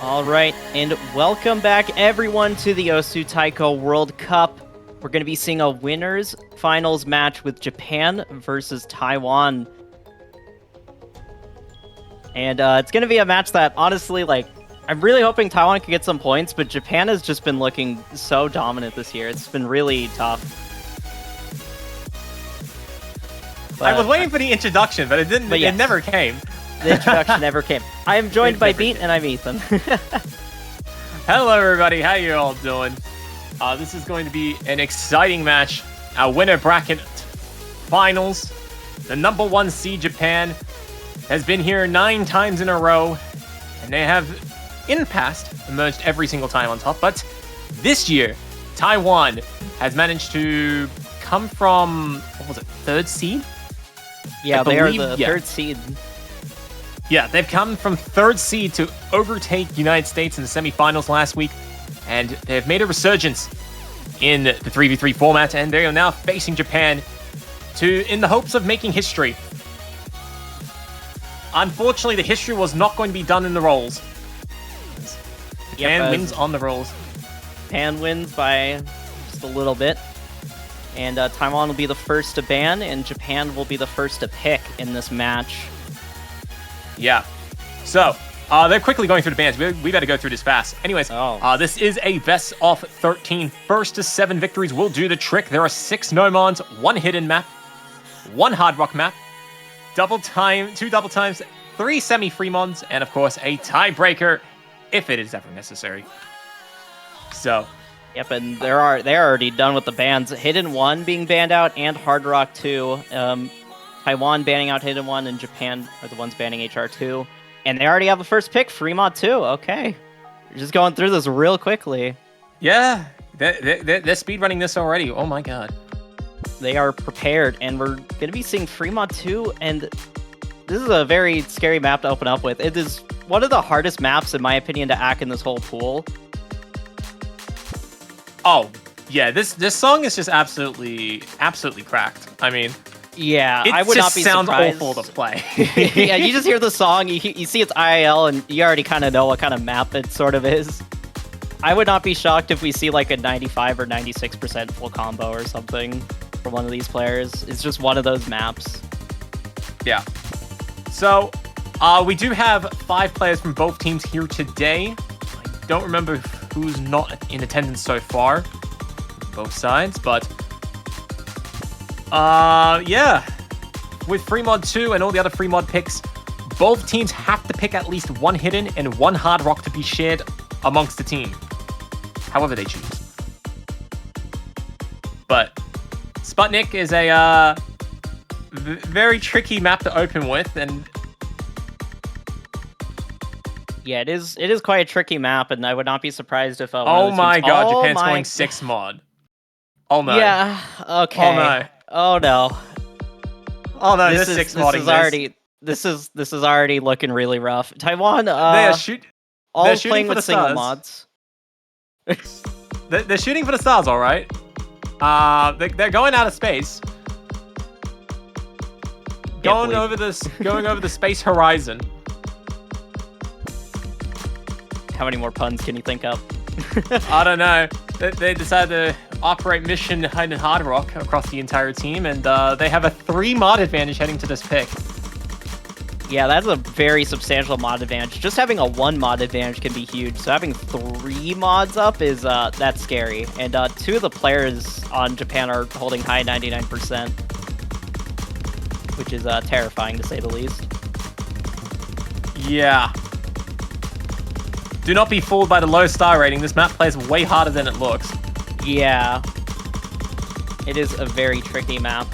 All right, and welcome back everyone to the Osu Taiko World Cup. We're going to be seeing a winners finals match with Japan versus Taiwan. And it's going to be a match that, honestly, I'm really hoping Taiwan could get some points, but Japan has just been looking so dominant this year. It's been really tough. I was waiting for the introduction, but it didn't. But yes, it never came. The introduction never came. I am joined by Beat, and I'm Ethan. Hello, everybody. How you all doing? This is going to be an exciting match. Our winner bracket finals. The number 1 seed Japan has been here 9 times in a row, and they have, in the past, emerged every single time on top. But this year, Taiwan has managed to come from, what was it, 3rd seed? Yeah, they are the 3rd seed. Yeah, they've come from 3rd seed to overtake United States in the semifinals last week, and they've made a resurgence in the 3v3 format, and they are now facing Japan in the hopes of making history. Unfortunately, the history was not going to be done in the rolls. Japan wins on the rolls. Japan wins by just a little bit. And Taiwan will be the first to ban, and Japan will be the first to pick in this match. Yeah. So, they're quickly going through the bans. We better go through this fast. Anyways, this is a best of 13. First to 7 victories will do the trick. There are 6 no mods, 1 hidden map, 1 hard rock map, 2 double times, 3 semi-free mods, and of course a tiebreaker if it is ever necessary. So, yep, and they're already done with the bans. Hidden 1 being banned out, and Hard Rock 2. Taiwan banning out Hidden 1, and Japan are the ones banning HR2. And they already have the first pick, Free Mod 2. Okay. We're just going through this real quickly. Yeah, they're speedrunning this already. Oh my god. They are prepared, and we're going to be seeing Free Mod 2, and this is a very scary map to open up with. It is one of the hardest maps, in my opinion, to act in this whole pool. Oh, yeah, this song is just absolutely cracked. I mean, yeah, I would not be surprised. It sounds awful to play. Yeah, you just hear the song, you see it's IIL, and you already kind of know what kind of map it sort of is. I would not be shocked if we see like a 95 or 96% full combo or something from one of these players. It's just one of those maps. Yeah. So, we do have 5 players from both teams here today. I don't remember who's not in attendance so far, both sides, but yeah, with Free Mod 2 and all the other Free Mod picks, both teams have to pick at least 1 hidden and 1 hard rock to be shared amongst the team, however they choose. But Sputnik is a very tricky map to open with, and yeah, it is quite a tricky map, and I would not be surprised if oh my god, Japan's going 6 mod. Oh no. Yeah, okay. Oh no. Oh no. Oh no, this is 6 modding this is already looking really rough. Taiwan, they're playing with single mods. They're shooting for the stars, all right. They're going out of space. Going over the space horizon. How many more puns can you think of? I don't know. They decided to operate mission in hard rock across the entire team, and they have a 3 mod advantage heading to this pick. Yeah, that's a very substantial mod advantage. Just having a 1 mod advantage can be huge. So having 3 mods up is that's scary. And 2 of the players on Japan are holding high 99%, which is terrifying to say the least. Yeah. Do not be fooled by the low star rating. This map plays way harder than it looks. Yeah. It is a very tricky map.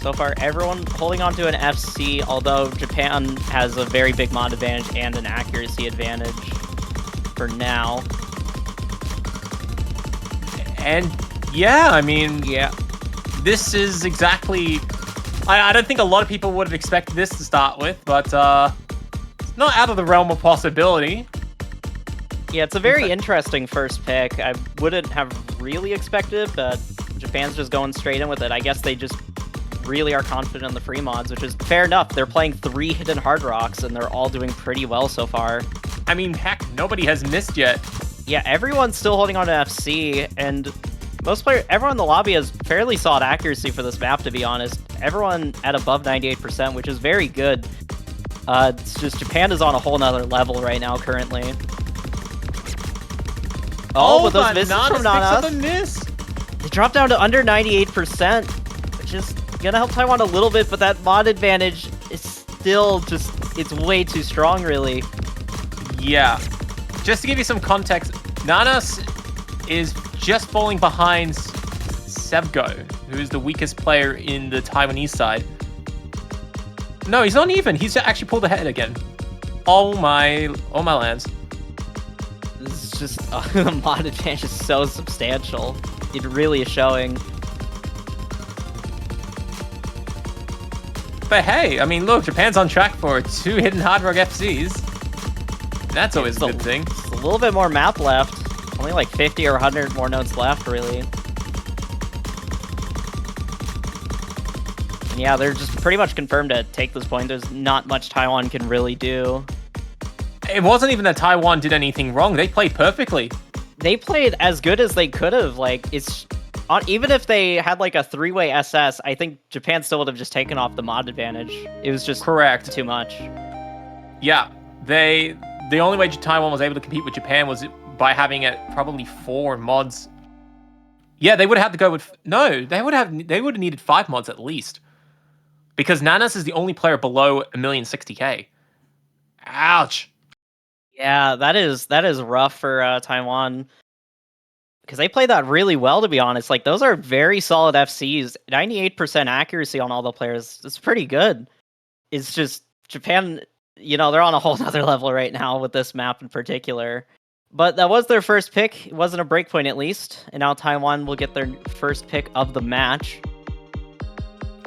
So far, everyone holding on to an FC, although Japan has a very big mod advantage and an accuracy advantage for now. And yeah, I mean, yeah, this is exactly... I don't think a lot of people would have expected this to start with, but it's not out of the realm of possibility. Yeah, it's a very interesting first pick. I wouldn't have really expected it, but Japan's just going straight in with it. I guess they just really are confident in the free mods, which is fair enough. They're playing 3 hidden hard rocks, and they're all doing pretty well so far. I mean, heck, nobody has missed yet. Yeah, everyone's still holding on to FC, and everyone in the lobby has fairly solid accuracy for this map, to be honest. Everyone at above 98%, which is very good. It's just Japan is on a whole nother level right now, currently. Oh, but those misses from Nana. They dropped down to under 98%, which is gonna help Taiwan a little bit, but that mod advantage is still just, it's way too strong, really. Yeah. Just to give you some context, Nanas is just falling behind Sevgo, who is the weakest player in the Taiwanese side. No, he's not even. He's actually pulled ahead again. Oh my lands. This is just, the mod advantage is so substantial. It really is showing. But hey, I mean, look, Japan's on track for 2 hidden hard rock FCs. That's always a good thing. Just a little bit more map left. Only like 50 or 100 more nodes left, really. And yeah, they're just pretty much confirmed to take this point. There's not much Taiwan can really do. It wasn't even that Taiwan did anything wrong. They played perfectly. They played as good as they could have. Like, it's even if they had like a 3-way SS, I think Japan still would have just taken off the mod advantage. It was just correct. Too much. Yeah, the only way Taiwan was able to compete with Japan was by having probably 4 mods. Yeah, they would have had to go with they would have needed 5 mods at least, because Nanas is the only player below 1,060,000. Ouch. Yeah, that is rough for Taiwan, because they played that really well, to be honest. Like, those are very solid FCs. 98% accuracy on all the players. It's pretty good. It's just Japan, you know, they're on a whole other level right now with this map in particular. But that was their first pick. It wasn't a breakpoint, at least. And now Taiwan will get their first pick of the match.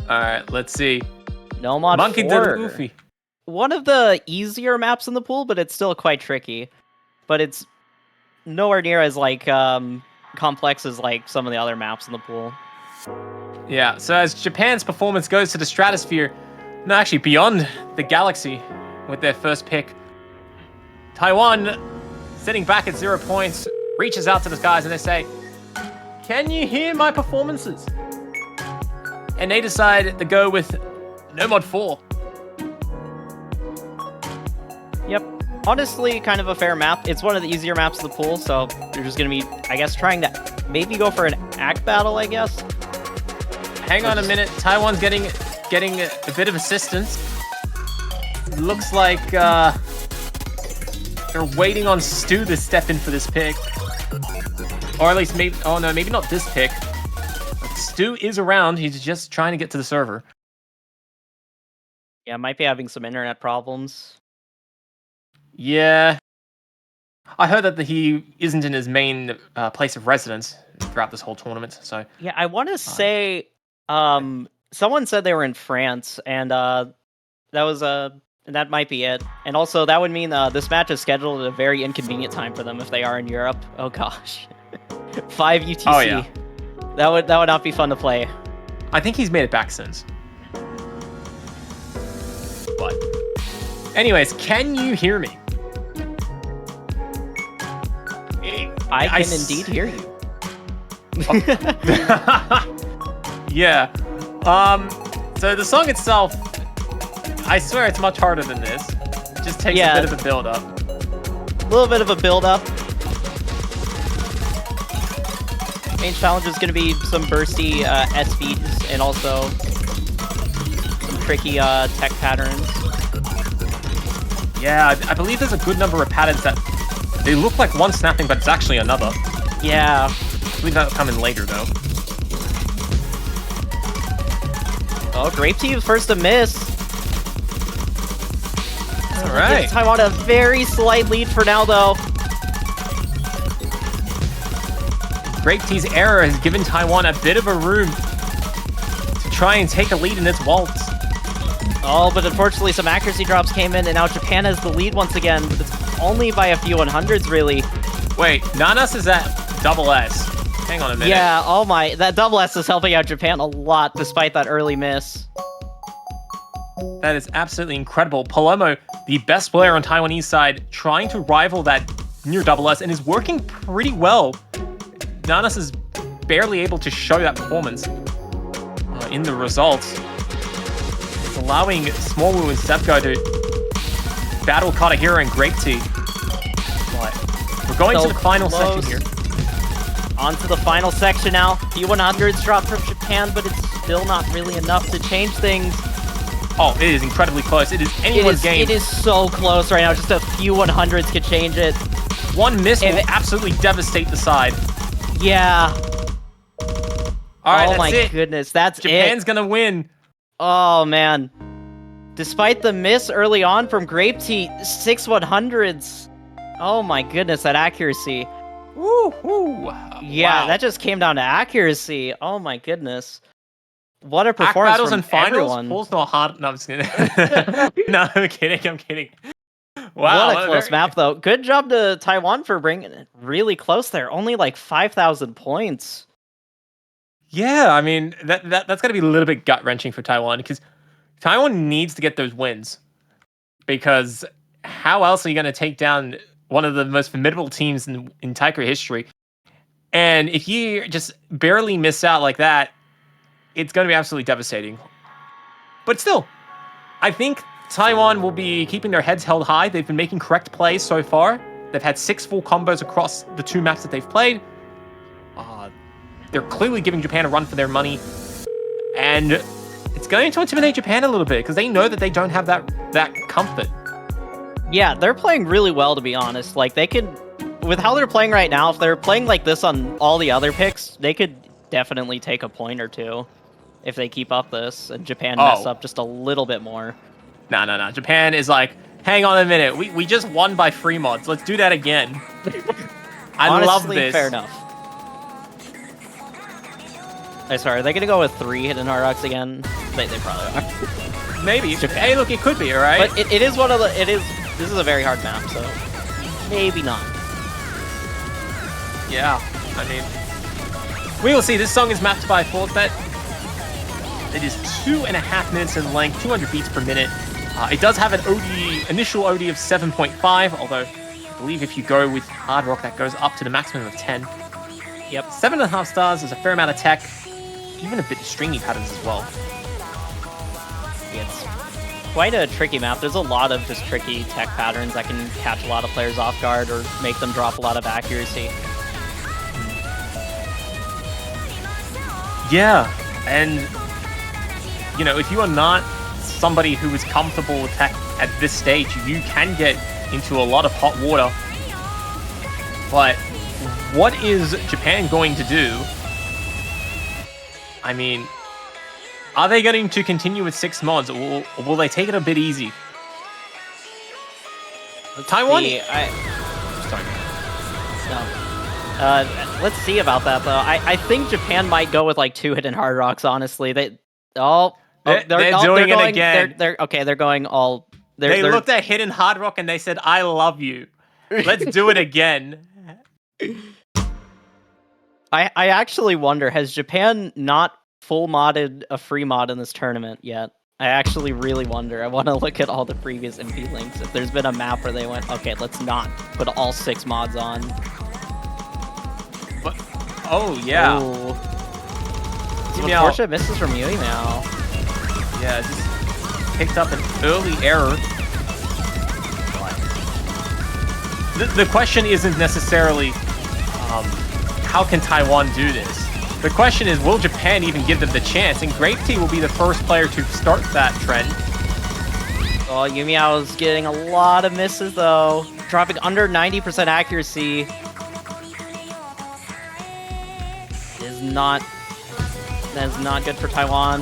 All right, let's see. No mod Monkey 4. did goofy. One of the easier maps in the pool, but it's still quite tricky. But it's nowhere near as like complex as like some of the other maps in the pool. Yeah, so as Japan's performance goes to the stratosphere, no, actually beyond the galaxy with their first pick, Taiwan, sitting back at 0 points, reaches out to the skies and they say, "Can you hear my performances?" And they decide to go with no mod 4. Yep. Honestly, kind of a fair map. It's one of the easier maps in the pool, so they're just going to be, I guess, trying to maybe go for an act battle, I guess. Hang on a minute. Taiwan's getting a bit of assistance. Looks like they're waiting on Stu to step in for this pick. Or at least maybe, oh no, maybe not this pick. Stu is around. He's just trying to get to the server. Yeah, might be having some internet problems. Yeah. I heard that he isn't in his main place of residence throughout this whole tournament, so... Yeah, I want to say... someone said they were in France, and that might be it. And also, that would mean this match is scheduled at a very inconvenient time for them if they are in Europe. Oh gosh. 5 UTC. Oh, yeah. That would not be fun to play. I think he's made it back since. But... anyways, can you hear me? I can indeed hear you. Yeah. So the song itself, I swear it's much harder than this. It just takes a bit of a build-up. A little bit of a build-up. Main challenge is going to be some bursty SVs and also some tricky tech patterns. Yeah, I believe there's a good number of patterns that they look like one snapping, but it's actually another. Yeah. I believe that'll come in later, though. Oh, Grape Tea first to miss. All right. Gives Taiwan a very slight lead for now, though. Grape Tea's error has given Taiwan a bit of a room to try and take a lead in this waltz. Oh, but unfortunately some accuracy drops came in, and now Japan has the lead once again, but it's only by a few 100s, really. Wait, Nanas is at double S. Hang on a minute. Yeah, oh my, that double S is helping out Japan a lot despite that early miss. That is absolutely incredible. Palomo, the best player on Taiwanese side, trying to rival that near double S and is working pretty well. Nanas is barely able to show that performance in the results. It's allowing Smallwoo and Zepko to battle Katahira and Grape Tea. But we're going to the final section here. On to the final section now. P100s dropped from Japan, but it's still not really enough to change things. Oh, it is incredibly close. It is anyone's game. It is so close right now. Just a few 100s could change it. One miss will absolutely devastate the side. Yeah. All right, oh my goodness, that's Japan's gonna win. Oh man. Despite the miss early on from Grape Tea, 6 100s. Oh my goodness, that accuracy. Woo, woo. Yeah, wow. that just came down to accuracy. Oh my goodness. What a performance battles from and finals. everyone. Pulls not hard. No, I'm just kidding. No, I'm kidding. Wow. What a close map, though. Good job to Taiwan for bringing it really close there. Only like 5,000 points. Yeah, I mean, that's got to be a little bit gut-wrenching for Taiwan, because Taiwan needs to get those wins. Because how else are you going to take down one of the most formidable teams in taiko history? And if you just barely miss out like that, it's going to be absolutely devastating. But still, I think Taiwan will be keeping their heads held high. They've been making correct plays so far. They've had 6 full combos across the 2 maps that they've played. They're clearly giving Japan a run for their money. And it's going to intimidate Japan a little bit, because they know that they don't have that comfort. Yeah, they're playing really well, to be honest. Like, they could, with how they're playing right now, if they're playing like this on all the other picks, they could definitely take a point or two if they keep up this and Japan mess up just a little bit more. No. Japan is like, hang on a minute. We just won by free mods. Let's do that again. Honestly, love this. Fair enough. Sorry, are they going to go with 3 hidden hard rocks again? They probably are. Maybe. Hey, look, it could be, all right? But it is one of the... This is a very hard map, so maybe not. Yeah, I mean... We will see. This song is mapped by Fortbet. It is 2.5 minutes in length, 200 beats per minute. It does have an initial OD of 7.5, although I believe if you go with hard rock, that goes up to the maximum of 10. Yep, 7.5 stars. There's a fair amount of tech, even a bit of stringy patterns as well. It's quite a tricky map. There's a lot of just tricky tech patterns that can catch a lot of players off guard or make them drop a lot of accuracy. Yeah, and you know, if you are not somebody who is comfortable with tech at this stage, you can get into a lot of hot water. But what is Japan going to do? I mean, are they going to continue with 6 mods, or will they take it a bit easy? Taiwan? Sorry. No. Let's see about that, though. I think Japan might go with like 2 hidden hard rocks, honestly. They're doing it again. They're going all... They looked at hidden hard rock and they said, I love you. Let's do it again. I actually wonder, has Japan not full modded a free mod in this tournament yet? I actually really wonder. I want to look at all the previous MP links. If there's been a map where they went, okay, let's not put all 6 mods on. But, oh, yeah. Unfortunate misses from Yui now. Yeah, just picked up an early error. The question isn't necessarily how can Taiwan do this? The question is, will Japan even give them the chance? And Grape Tea will be the first player to start that trend. Oh, Yumiao's getting a lot of misses, though. Dropping under 90% accuracy. That is not good for Taiwan.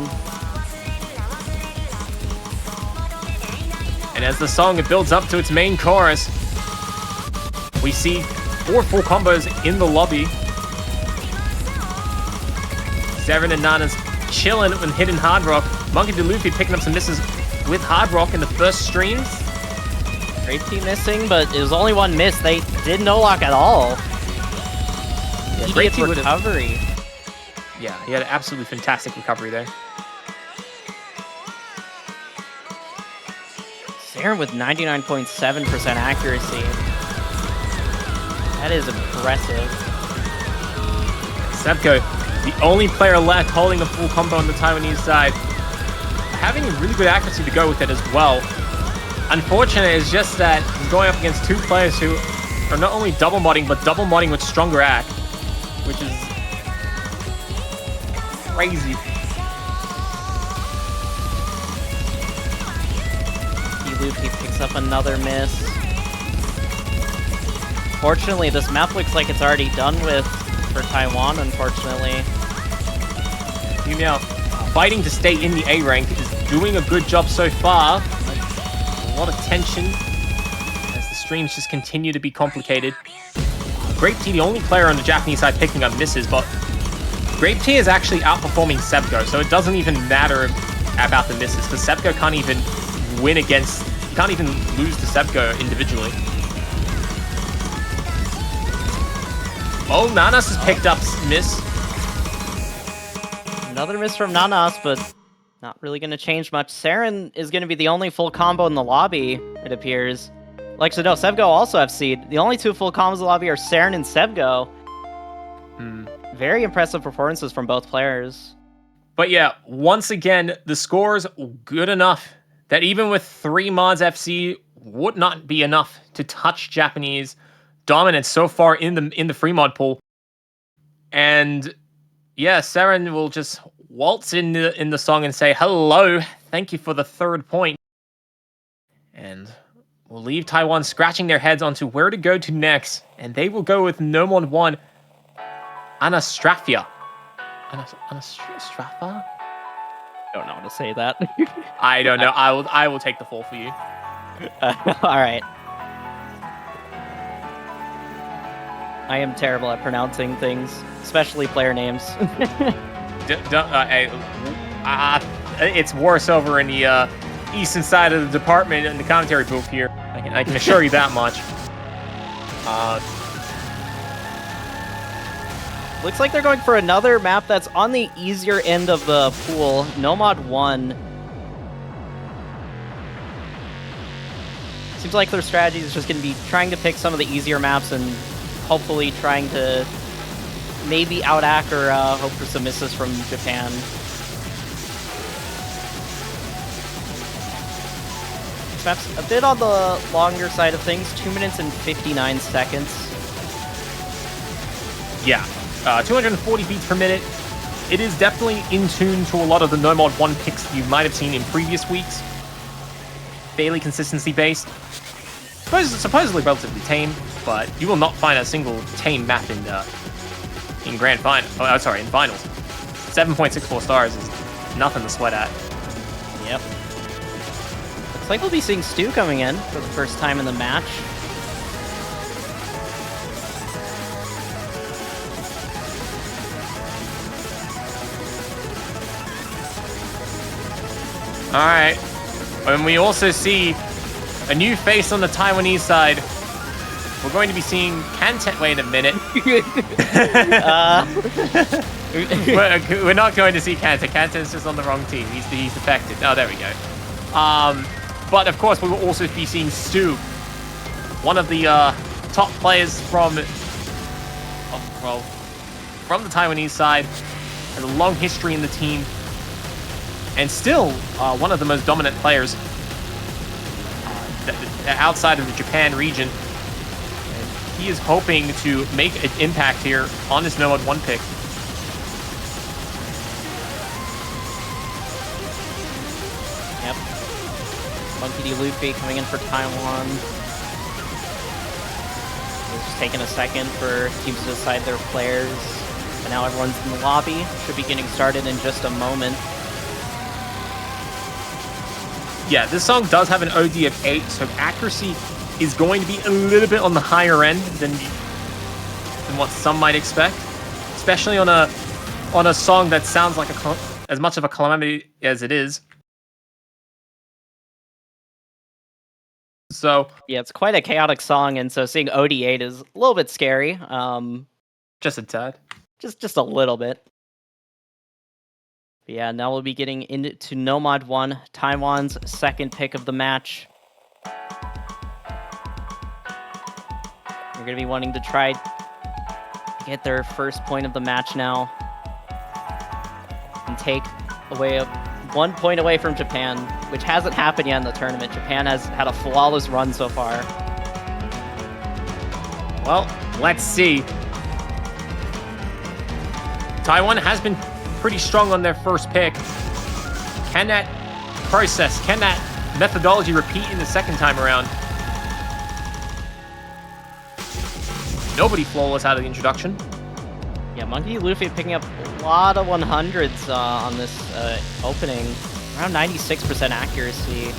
And as the song builds up to its main chorus, we see 4 full combos in the lobby. Severin and Nana's chilling with hidden hard rock. Monkey D. Luffy picking up some misses with hard rock in the first streams. Grape Tea missing, but it was only 1 miss. They did no lock at all. Immediate recovery. Yeah, he had an absolutely fantastic recovery there. Saren with 99.7% accuracy. That is impressive. Sevco, the only player left holding a full combo on the Taiwanese side, having a really good accuracy to go with it as well. Unfortunate is just that he's going up against two players who are not only double modding, but double modding with stronger act, which is crazy. Luffy picks up another miss. Fortunately, this map looks like it's already done with for Taiwan, unfortunately. Meow, fighting to stay in the A rank, is doing a good job so far. A lot of tension as the streams just continue to be complicated. Grape Tea, the only player on the Japanese side picking up misses, but Grape Tea is actually outperforming Sevco, so it doesn't even matter about the misses, because Sevco can't even win against, can't even lose to Sevco individually. Oh, Nanas has picked up miss. Another miss from Nanas, but not really going to change much. Saren is going to be the only full combo in the lobby, it appears. Like, so no, Sevgo also have seed. The only two full combos in the lobby are Saren and Sevgo. Very impressive performances from both players. But yeah, once again, the score's good enough that even with 3 mods FC would not be enough to touch Japanese dominance so far in the free mod pool. And yeah, Saren will just waltz in the song and say, hello, thank you for the 3rd point. And we'll leave Taiwan scratching their heads onto where to go to next. And they will go with no mod 1, Anastrafia. Anastrafa? Don't know how to say that. I don't know. I will take the fall for you. All right. I am terrible at pronouncing things, especially player names. It's worse over in the eastern side of the department in the commentary booth here. I can assure you that much. Looks like they're going for another map that's on the easier end of the pool. No mod 1. Seems like their strategy is just going to be trying to pick some of the easier maps and hopefully trying to maybe out-act or hope for some misses from Japan. This map's a bit on the longer side of things, 2 minutes and 59 seconds. Yeah, 240 beats per minute. It is definitely in tune to a lot of the no mod 1 picks you might have seen in previous weeks. Fairly consistency-based. Supposedly relatively tame, but you will not find a single tame map in grand final. Oh, sorry, in finals. 7.64 stars is nothing to sweat at. Yep. Looks like we'll be seeing Stu coming in for the first time in the match. All right, and we also see a new face on the Taiwanese side. We're going to be seeing Kanten. Wait a minute. We're not going to see Kanten. Kanten's just on the wrong team. He's defected. Oh, there we go. But of course, we will also be seeing Stu, one of the top players from the Taiwanese side, has a long history in the team, and still one of the most dominant players outside of the Japan region. And he is hoping to make an impact here on this no mod 1 pick. Yep. Monkey D. Luffy coming in for Taiwan. It's just taking a second for teams to decide their players. But now everyone's in the lobby. Should be getting started in just a moment. Yeah, this song does have an OD of 8, so accuracy is going to be a little bit on the higher end than what some might expect, especially on a song that sounds like as much of a calamity as it is. So yeah, it's quite a chaotic song, and so seeing OD8 is a little bit scary. Just a tad. Just a little bit. But yeah, now we'll be getting into No Mod 1, Taiwan's second pick of the match. They're going to be wanting to try to get their first point of the match now and take away 1 point away from Japan, which hasn't happened yet in the tournament. Japan has had a flawless run so far. Well, let's see. Taiwan has been pretty strong on their first pick. Can that process, can that methodology repeat in the second time around? Nobody flawless out of the introduction. Yeah, Monkey Luffy picking up a lot of 100s on this opening. Around 96% accuracy.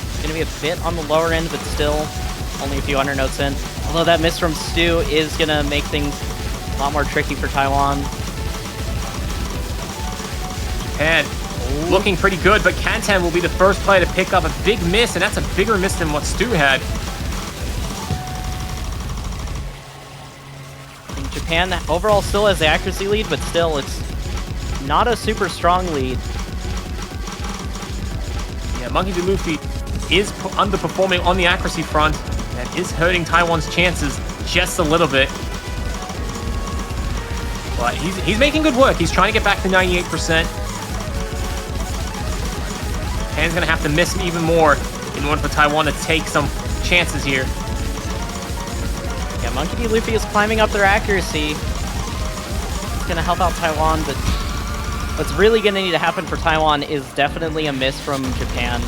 It's going to be a bit on the lower end, but still only a few hundred notes in. Although that miss from Stu is going to make things a lot more tricky for Taiwan. Japan looking pretty good, but Kantan will be the first player to pick up a big miss, and that's a bigger miss than what Stu had. I think Japan overall still has the accuracy lead, but still it's not a super strong lead. Yeah, Monkey D. Luffy is underperforming on the accuracy front. That is hurting Taiwan's chances just a little bit. But he's making good work. He's trying to get back to 98%. Japan's going to have to miss him even more in order for Taiwan to take some chances here. Yeah, Monkey D. Luffy is climbing up their accuracy. It's going to help out Taiwan, but what's really going to need to happen for Taiwan is definitely a miss from Japan,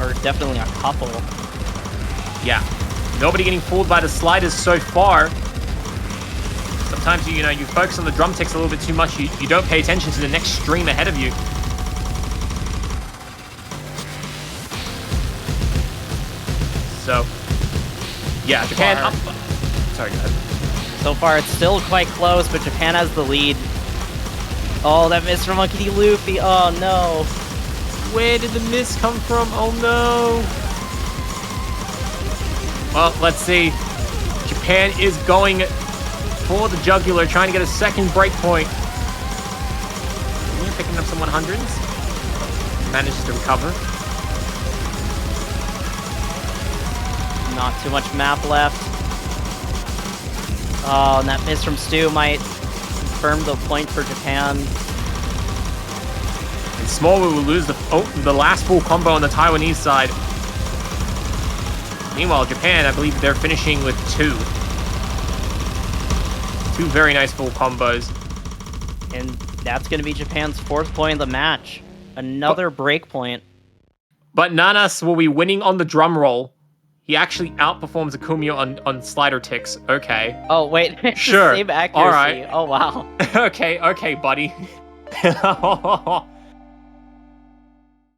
or definitely a couple. Yeah, nobody getting fooled by the sliders so far. Sometimes, you know, you focus on the drum ticks a little bit too much. You don't pay attention to the next stream ahead of you. So, yeah, Japan up. Sorry, go ahead. So far, it's still quite close, but Japan has the lead. Oh, that miss from Monkey D. Luffy. Oh, no. Where did the miss come from? Oh, no. Well, let's see. Japan is going for the jugular, trying to get a second break point. Picking up some 100s. Manages to recover. Not too much map left. Oh, and that miss from Stu might confirm the point for Japan. And Small will lose the last full combo on the Taiwanese side. Meanwhile, Japan, I believe they're finishing with two. Two very nice full combos. And that's going to be Japan's fourth point of the match. Another break point. But Nanas will be winning on the drum roll. He actually outperforms Akumiya on slider ticks. Okay. Oh, wait. Sure. Same accuracy. All right. Oh, wow. okay, buddy.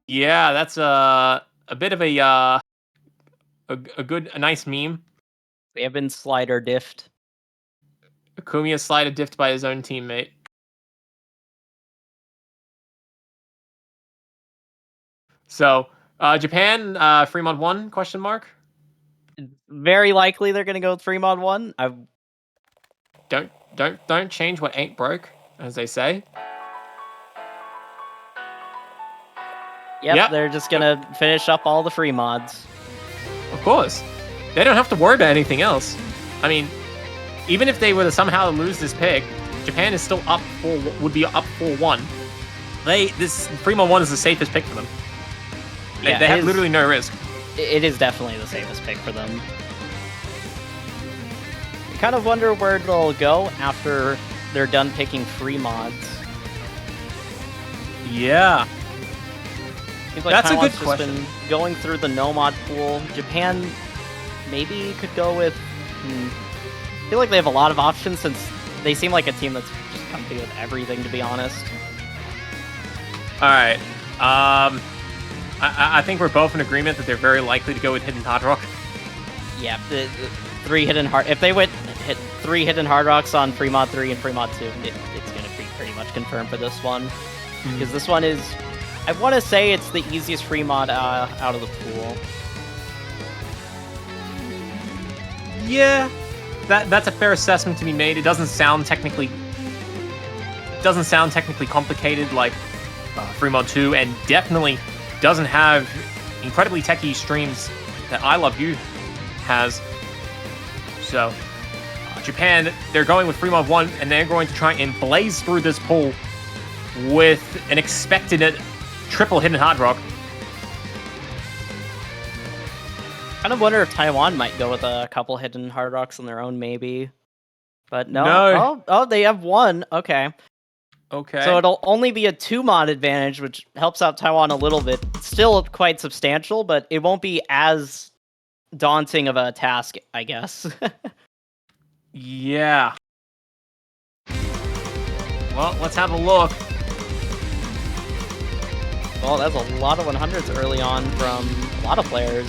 Yeah, that's a bit of a nice meme. We have been slider diffed. Akumiya slider diffed by his own teammate. So, Japan, free mod 1, question mark? Very likely they're going to go with 3 mod 1. Don't change what ain't broke, as they say. Yep, they're just going to finish up all the free mods. Of course. They don't have to worry about anything else. I mean, even if they were to somehow lose this pick, Japan is still would be up 4-1. This free mod 1 is the safest pick for them. Yeah, they have literally no risk. It is definitely the safest pick for them. I kind of wonder where they'll go after they're done picking free mods. Yeah. Seems like That's a Taiwan's good just question. been going through the no mod pool. Japan maybe could go with... I feel like they have a lot of options since they seem like a team that's just comfy with everything, to be honest. All right. I think we're both in agreement that they're very likely to go with Hidden Hard Rock. Yeah, the 3 hidden hard... If they hit 3 hidden hard rocks on free mod 3 and free mod 2, it's going to be pretty much confirmed for this one. Because this one is... I want to say it's the easiest free mod out of the pool. Yeah, that's a fair assessment to be made. It doesn't sound technically complicated like Free Mod 2, and definitely doesn't have incredibly techy streams that I Love You has. So Japan, they're going with Free Mod 1, and they're going to try and blaze through this pool with an expected triple hidden hard rock. Kind of wonder if Taiwan might go with a couple hidden hard rocks on their own, maybe. But no. Oh, they have one. Okay. Okay. So it'll only be a 2-mod advantage, which helps out Taiwan a little bit. Still quite substantial, but it won't be as daunting of a task, I guess. Yeah. Well, let's have a look. Well, that's a lot of 100s early on from a lot of players.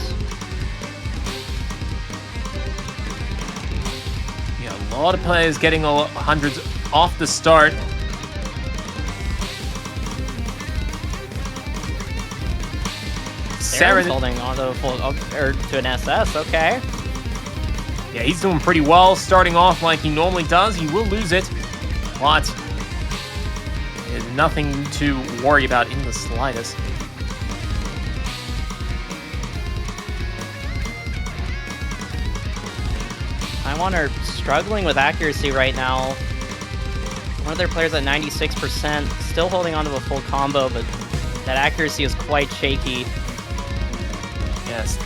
Yeah, a lot of players getting 100s off the start. Saren's holding on to a full, or to an SS, okay. Yeah, he's doing pretty well, starting off like he normally does. He will lose it, but there's nothing to worry about in the slightest. Taiwan are struggling with accuracy right now. One of their players at 96%, still holding on to a full combo, but that accuracy is quite shaky. Yes.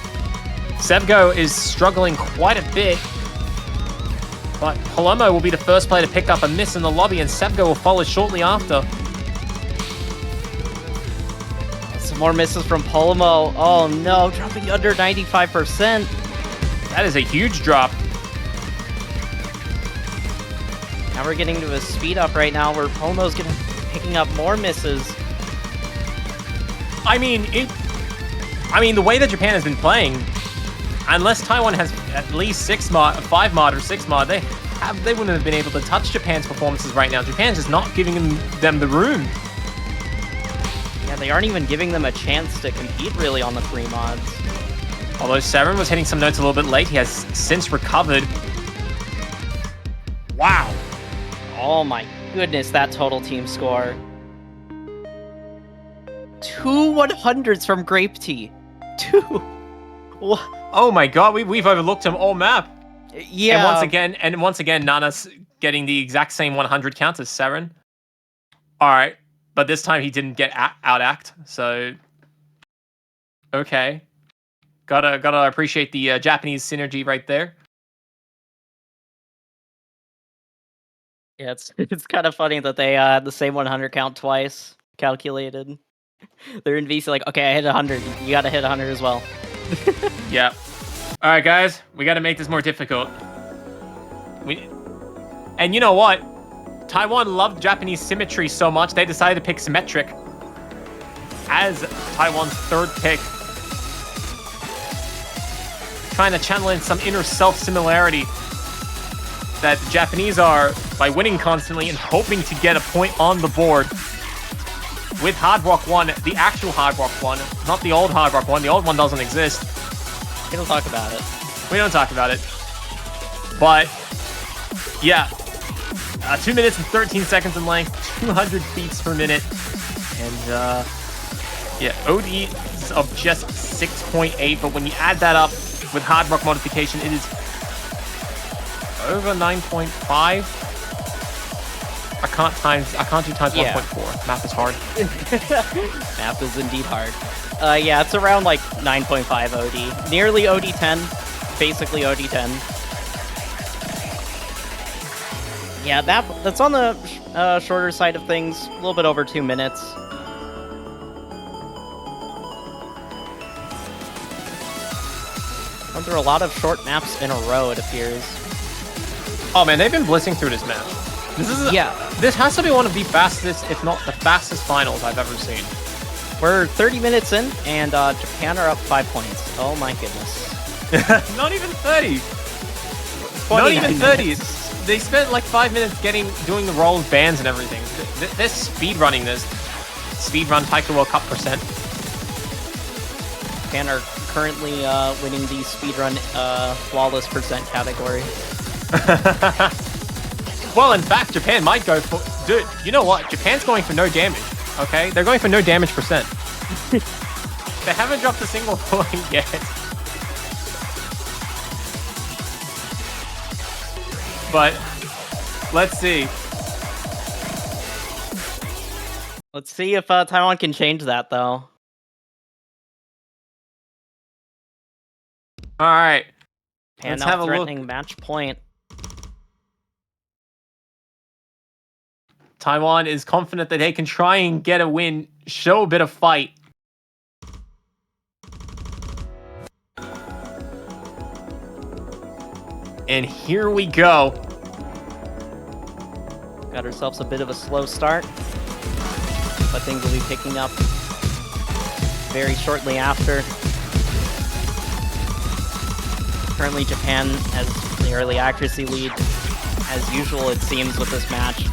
Sevgo is struggling quite a bit, but Palomo will be the first player to pick up a miss in the lobby, and Sevgo will follow shortly after. Some more misses from Palomo. Oh no, dropping under 95%. That is a huge drop. Now we're getting to a speed up right now where Palomo's picking up more misses. I mean, the way that Japan has been playing, unless Taiwan has at least 5 mod or 6 mod, they wouldn't have been able to touch Japan's performances right now. Japan's just not giving them the room. Yeah, they aren't even giving them a chance to compete really on the free mods. Although Seren was hitting some notes a little bit late, he has since recovered. Wow. Oh my goodness, that total team score. 2 100s from Grape Tea. 2. What? Oh my god, we've overlooked him all map. Yeah. And once again, Nana's getting the exact same 100 count as Seren. Alright, but this time he didn't get out-act, so... Okay. Gotta appreciate the Japanese synergy right there. Yeah, it's kind of funny that they had the same 100 count twice calculated. They're in VC like, okay, I hit 100. You gotta hit 100 as well. Yeah. All right, guys, we got to make this more difficult. And you know what? Taiwan loved Japanese symmetry so much they decided to pick symmetric as Taiwan's third pick, trying to channel in some inner self-similarity that the Japanese are by winning constantly and hoping to get a point on the board. With Hard Rock 1, the actual Hard Rock 1, not the old Hard Rock 1. The old one doesn't exist. We don't talk about it. We don't talk about it. But, yeah. 2 minutes and 13 seconds in length, 200 beats per minute. And, yeah, ODs of just 6.8. But when you add that up with Hard Rock modification, it is over 9.5. I can't do times 1.4. Math is hard. Math is indeed hard. Yeah, it's around like 9.5 OD. Nearly OD 10. Basically OD 10. Yeah, that's on the shorter side of things. A little bit over 2 minutes. Went through a lot of short maps in a row, it appears. Oh man, they've been blitzing through this map. This has to be one of the fastest, if not the fastest finals I've ever seen. We're 30 minutes in, and Japan are up 5 points. Oh my goodness. Not even 30. Not even 30. Minutes. They spent like 5 minutes doing the rolls, bands, and everything. They're speedrunning this. Speedrun Taiko World Cup %. Japan are currently winning the speedrun flawless percent category. Well, in fact, Japan might go for... Dude, you know what? Japan's going for no damage, okay? They're going for no damage percent. They haven't dropped a single point yet. But, let's see. Let's see if Taiwan can change that, though. All right. Japan Let's now have a threatening look. match point. Taiwan is confident that they can try and get a win, show a bit of fight. And here we go. Got ourselves a bit of a slow start, but things will be picking up very shortly after. Currently, Japan has the early accuracy lead, as usual, it seems, with this match.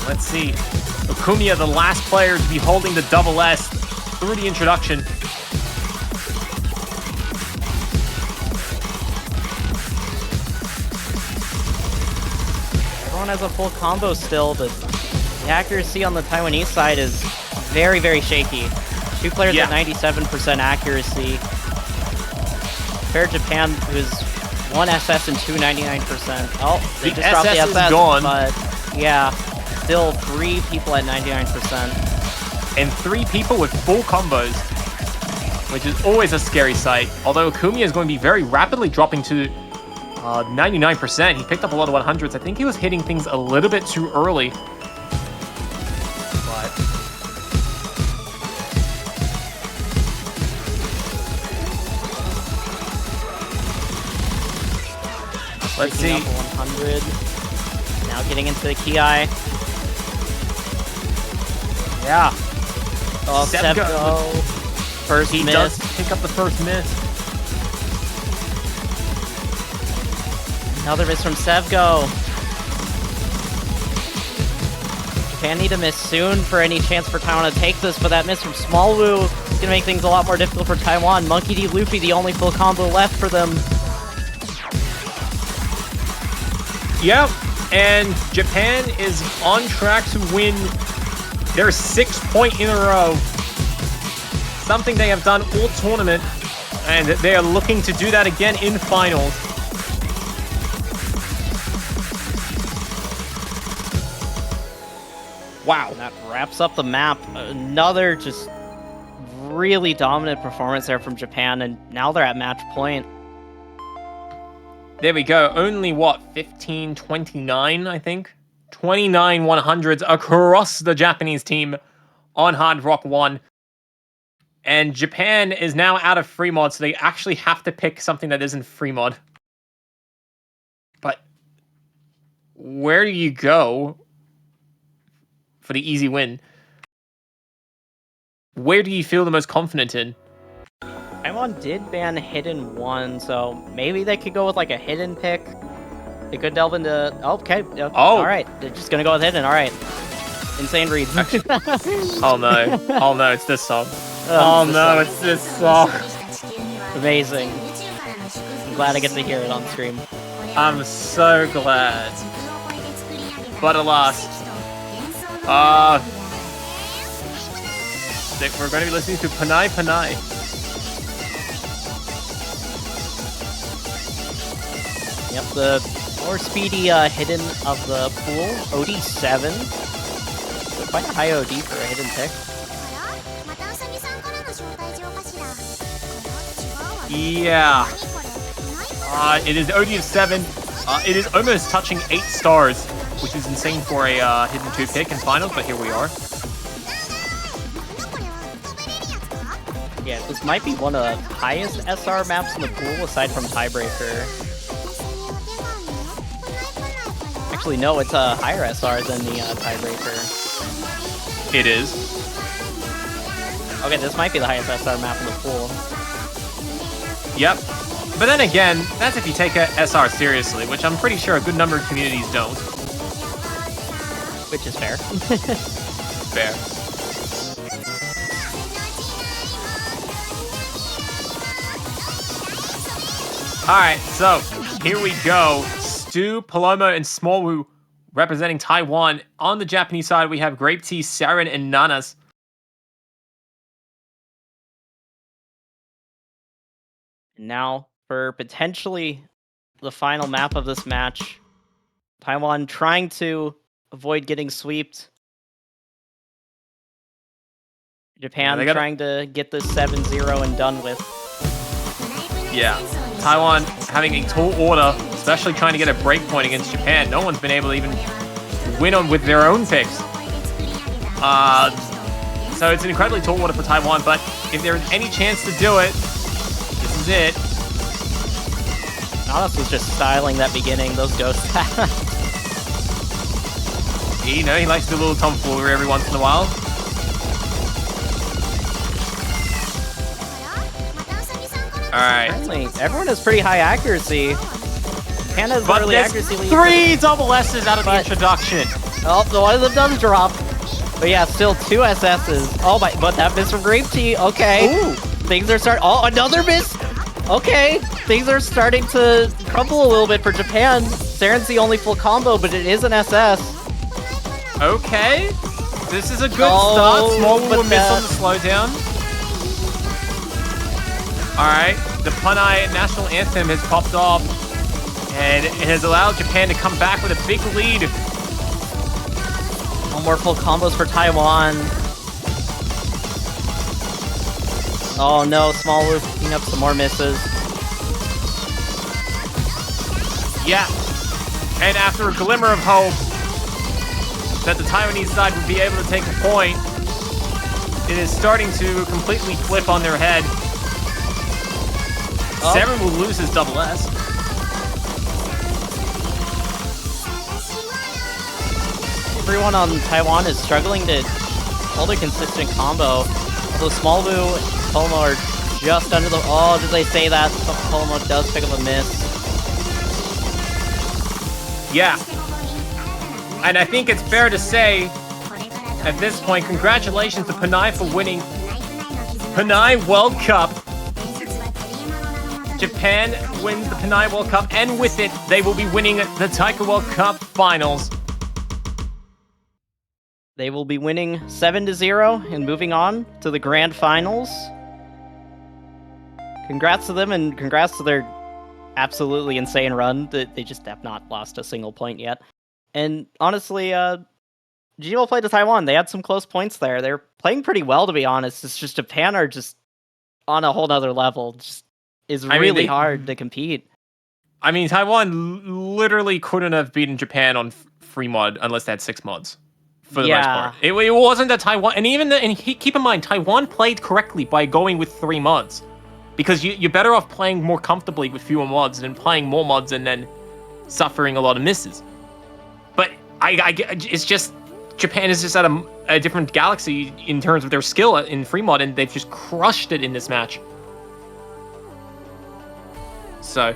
Let's see. Okumiya, the last player to be holding the double S through the introduction. Everyone has a full combo still, but the accuracy on the Taiwanese side is very, very shaky. Two players at 97% accuracy. Fair Japan, who's one SS and two 99%. Oh, they just dropped the SS, is gone. But yeah, still three people at 99%. And three people with full combos, which is always a scary sight. Although Okumiya is going to be very rapidly dropping to 99%. He picked up a lot of 100s. I think he was hitting things a little bit too early. But let's see. Up 100. Now getting into the Ki. Yeah. Oh, Sevgo. First he miss. Does pick up the first miss. Another miss from Sevgo. Japan need to miss soon for any chance for Taiwan to take this, but that miss from Smallwoo is going to make things a lot more difficult for Taiwan. Monkey D. Luffy, the only full combo left for them. Yep, and Japan is on track to win their 6th point in a row. Something they have done all tournament, and they are looking to do that again in finals. Wow. And that wraps up the map. Another just really dominant performance there from Japan, and now they're at match point. There we go. Only, what, 15, 29, I think? 29 100s across the Japanese team on Hard Rock 1. And Japan is now out of free mod, so they actually have to pick something that isn't free mod. But where do you go for the easy win? Where do you feel the most confident in? Taiwan did ban Hidden 1, so maybe they could go with like a Hidden pick. They could delve into... Okay. Oh. Alright. They're just gonna go with Hidden. Alright. Insane reads. Oh no. Oh no, it's this song. Oh no, it's this song. Amazing. I'm glad I get to hear it on stream. I'm so glad. But alas. We're going to be listening to Panai Panai. Yep, the more speedy Hidden of the pool. OD7. So quite a high OD for a Hidden pick. Yeah. It is OD of 7. It is almost touching 8 stars, which is insane for a Hidden 2 pick in finals, but here we are. Yeah, this might be one of the highest SR maps in the pool, aside from Tiebreaker. Actually, no, it's a higher SR than the Tiebreaker. It is. Okay, this might be the highest SR map in the pool. Yep. But then again, that's if you take a SR seriously, which I'm pretty sure a good number of communities don't. Which is fair. Fair. right, so here we go. Stu, Paloma, and Smallwoo representing Taiwan. On the Japanese side, we have Grape Tea, Saren, and Nanas. Now, for potentially the final map of this match, Taiwan trying to avoid getting sweeped. Japan trying to get this 7-0 and done with. Yeah, Taiwan having a tall order, especially trying to get a break point against Japan. No one's been able to even win on with their own picks. So it's an incredibly tall order for Taiwan, but if there's any chance to do it, this is it. Nanas was just styling that beginning, those ghosts. You know, he likes to do a little tomfoolery every once in a while. Alright. Everyone has pretty high accuracy. Japan has early accuracy lead. 3 double S's out of the introduction. Oh, the one of them does drop. But yeah, still 2 SS's. Oh my, but that miss from Grape Tea. Okay. Ooh. Things are starting. Oh, another miss. Okay. Things are starting to crumble a little bit for Japan. Saren's the only full combo, but it is an SS. Okay. This is a good start. Smallwoo will miss on the slowdown. Alright, the Punai national anthem has popped off, and it has allowed Japan to come back with a big lead. No more full combos for Taiwan. Oh no, Smallwoo picking up some more misses. Yeah, and after a glimmer of hope that the Taiwanese side would be able to take a point, it is starting to completely flip on their head. Saren will lose his double S. Everyone on Taiwan is struggling to hold a consistent combo. Although Smallwoo and Paloma are just under the... Oh, did they say that? Paloma does pick up a miss. Yeah. And I think it's fair to say, at this point, congratulations to Panay for winning Panay World Cup. Japan wins the Panay World Cup, and with it, they will be winning the Taiko World Cup finals. They will be winning 7-0 and moving on to the grand finals. Congrats to them, and congrats to their absolutely insane run. They just have not lost a single point yet. And honestly, GMO played to Taiwan. They had some close points there. They're playing pretty well, to be honest. It's just Japan are just on a whole nother level. Just is really hard to compete. I mean, Taiwan literally couldn't have beaten Japan on free mod unless they had 6 mods. For the most part, it wasn't that Taiwan, and keep in mind, Taiwan played correctly by going with 3 mods, because you're better off playing more comfortably with fewer mods than playing more mods and then suffering a lot of misses. But it's just Japan is just at a different galaxy in terms of their skill in free mod, and they've just crushed it in this match. So,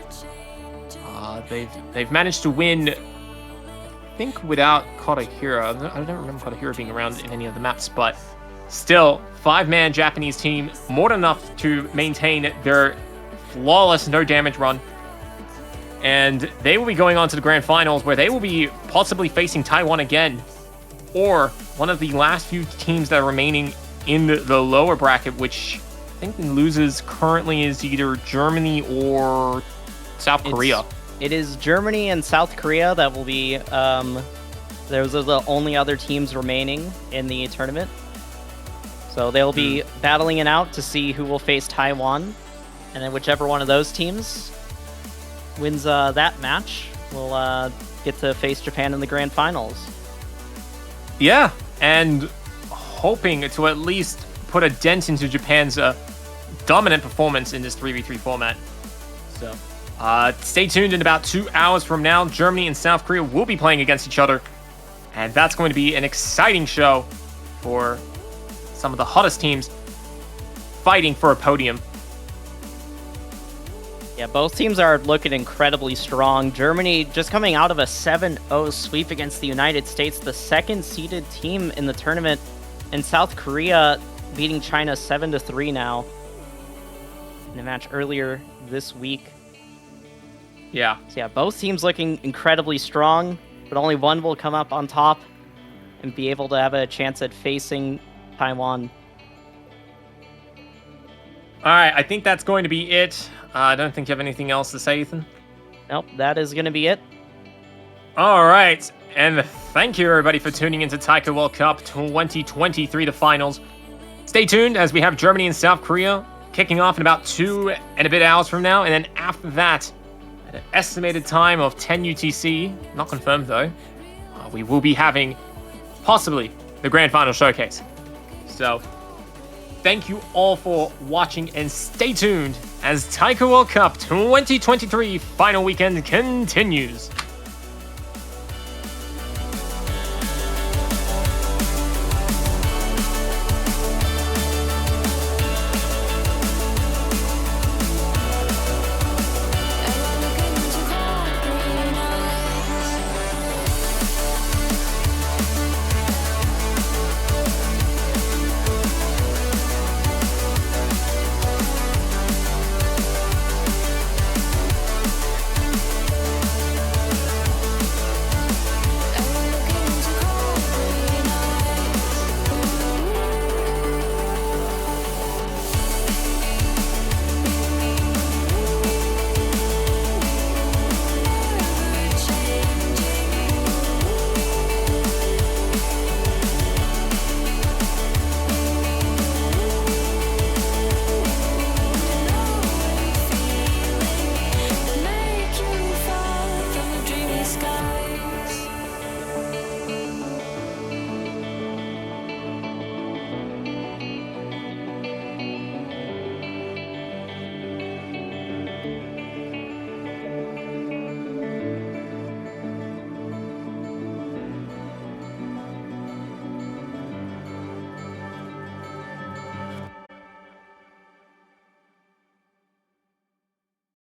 they've managed to win, I think, without Kodahira. I don't remember Kodahira being around in any of the maps, but still, 5-man Japanese team, more than enough to maintain their flawless no-damage run. And they will be going on to the grand finals, where they will be possibly facing Taiwan again, or one of the last few teams that are remaining in the lower bracket, which I think loses currently is either Germany or South Korea. It is Germany and South Korea that will be, those are the only other teams remaining in the tournament. So they'll be battling it out to see who will face Taiwan. And then whichever one of those teams wins that match will get to face Japan in the grand finals. Yeah, and hoping to at least put a dent into Japan's dominant performance in this 3v3 format. So, stay tuned. In about 2 hours from now, Germany and South Korea will be playing against each other, and that's going to be an exciting show for some of the hottest teams fighting for a podium. Yeah, both teams are looking incredibly strong. Germany just coming out of a 7-0 sweep against the United States, the second-seeded team in the tournament, and South Korea beating China 7-3 now in a match earlier this week. Yeah. So yeah, both teams looking incredibly strong, but only one will come up on top and be able to have a chance at facing Taiwan. All right, I think that's going to be it. I don't think you have anything else to say, Ethan. Nope, that is going to be it. All right, and thank you everybody for tuning into Taiko World Cup 2023, the finals. Stay tuned as we have Germany and South Korea kicking off in about 2 and a bit hours from now, and then after that, at an estimated time of 10 UTC, not confirmed though, we will be having possibly the Grand Final Showcase. So, thank you all for watching and stay tuned as Taiko World Cup 2023 final weekend continues.